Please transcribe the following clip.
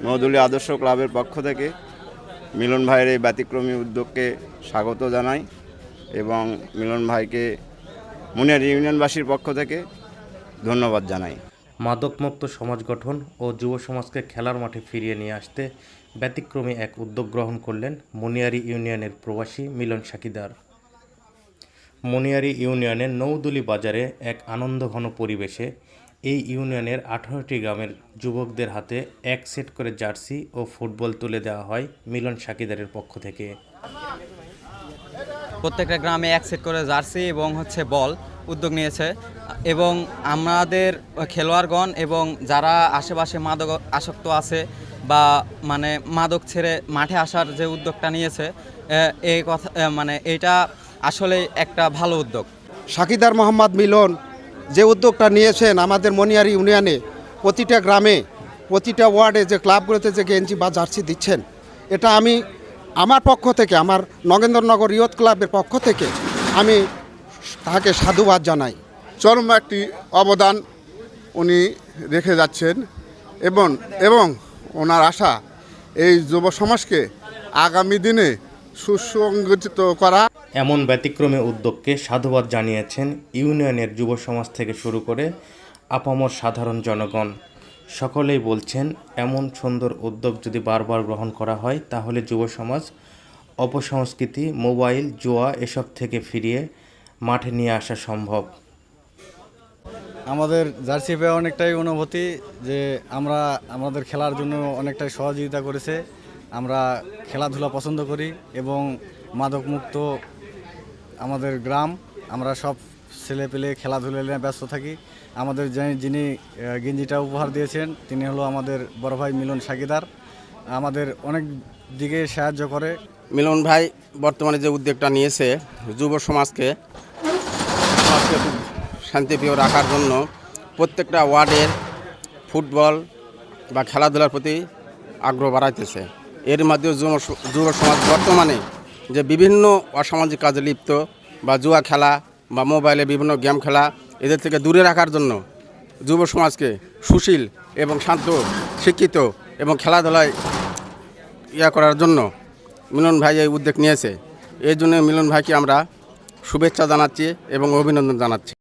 মৌদুলি আদর্শ ক্লাবের পক্ষ থেকে মিলন ভাইয়ের এই ব্যতিক্রমী উদ্যোগকে স্বাগত জানাই এবং মিলন ভাইকে মুনিয়ারি ইউনিয়নবাসীর পক্ষ থেকে ধন্যবাদ জানাই। মাদকমুক্ত সমাজ গঠন ও যুব সমাজকে খেলার মাঠে ফিরিয়ে নিয়ে আসতে ব্যতিক্রমী এক উদ্যোগ গ্রহণ করলেন মুনিয়ারি ইউনিয়নের প্রবাসী মিলন সাকিদার। মুনিয়ারি ইউনিয়নের নৌদুলি বাজারে এক আনন্দঘন পরিবেশে এই ইউনিয়নের 18টি গ্রামের যুবকদের হাতে এক সেট করে জার্সি ও ফুটবল তুলে দেওয়া হয় মিলন সাকিদারের পক্ষ থেকে। প্রত্যেকটা গ্রামে এক সেট করে জার্সি এবং বল উদ্যোগ নিয়েছে এবং আমাদের খেলোয়াড়গণ এবং যারা আশেপাশে মাদক আসক্ত আছে বা মাদক ছেড়ে মাঠে আসার যে উদ্যোগটা নিয়েছে এই কথা এইটা আসলে একটা ভালো উদ্যোগ। সাকিদার মোহাম্মদ মিলন যে উদ্যোগটা নিয়েছেন আমাদের মনিয়ারি ইউনিয়নে প্রতিটা গ্রামে প্রতিটা ওয়ার্ডে যে ক্লাবগুলোতে যে গেঞ্জি বা জার্সি দিচ্ছেন, এটা আমি আমার পক্ষ থেকে, আমার নগেন্দ্রনগর ইয়ুথ ক্লাবের পক্ষ থেকে আমি তাকে সাধুবাদ জানাই। চরম একটি অবদান উনি রেখে যাচ্ছেন এবং ওনার আশা এই যুব সমাজকে আগামী দিনে সুসংগঠিত করা। এমন ব্যতিক্রমী উদ্যোগকে সাধুবাদ জানিয়েছেন ইউনিয়নের যুব সমাজ থেকে শুরু করে আপামর সাধারণ জনগণ। সকলেই বলছেন এমন সুন্দর উদ্যোগ যদি বারবার গ্রহণ করা হয় তাহলে যুব সমাজ অপসংস্কৃতি, মোবাইল, জুয়া এসব থেকে ফিরিয়ে মাঠে নিয়ে আসা সম্ভব। আমাদের জার্সি পেয়ে অনেকটাই অনুভূতি যে আমাদের খেলার জন্য অনেকটাই সহযোগিতা করেছে। আমরা খেলাধুলা পছন্দ করি এবং মাদকমুক্ত আমাদের গ্রাম, আমরা সব ছেলে পেলে খেলাধুলা নিয়ে ব্যস্ত থাকি। আমাদের যিনি গেঞ্জিটা উপহার দিয়েছেন তিনি হলো আমাদের বড় ভাই মিলন সাকিদার, আমাদের অনেক দিকে সাহায্য করে। মিলন ভাই বর্তমানে যে উদ্যোগটা নিয়েছে যুব সমাজকে শান্তিপ্রিয় রাখার জন্য প্রত্যেকটা ওয়ার্ডের ফুটবল বা খেলাধুলার প্রতি আগ্রহ বাড়াইতেছে। এর মাধ্যমে যুব সমাজ বর্তমানে যে বিভিন্ন অসামাজিক কাজে লিপ্ত বা জুয়া খেলা বা মোবাইলে বিভিন্ন গেম খেলা, এদের থেকে দূরে রাখার জন্য যুব সমাজকে সুশীল এবং শান্ত, শিক্ষিত এবং খেলাধুলায় করার জন্য মিলন ভাই এই উদ্যোগ নিয়েছে। এই জন্য মিলন ভাইকে আমরা শুভেচ্ছা জানাচ্ছি এবং অভিনন্দন জানাচ্ছি।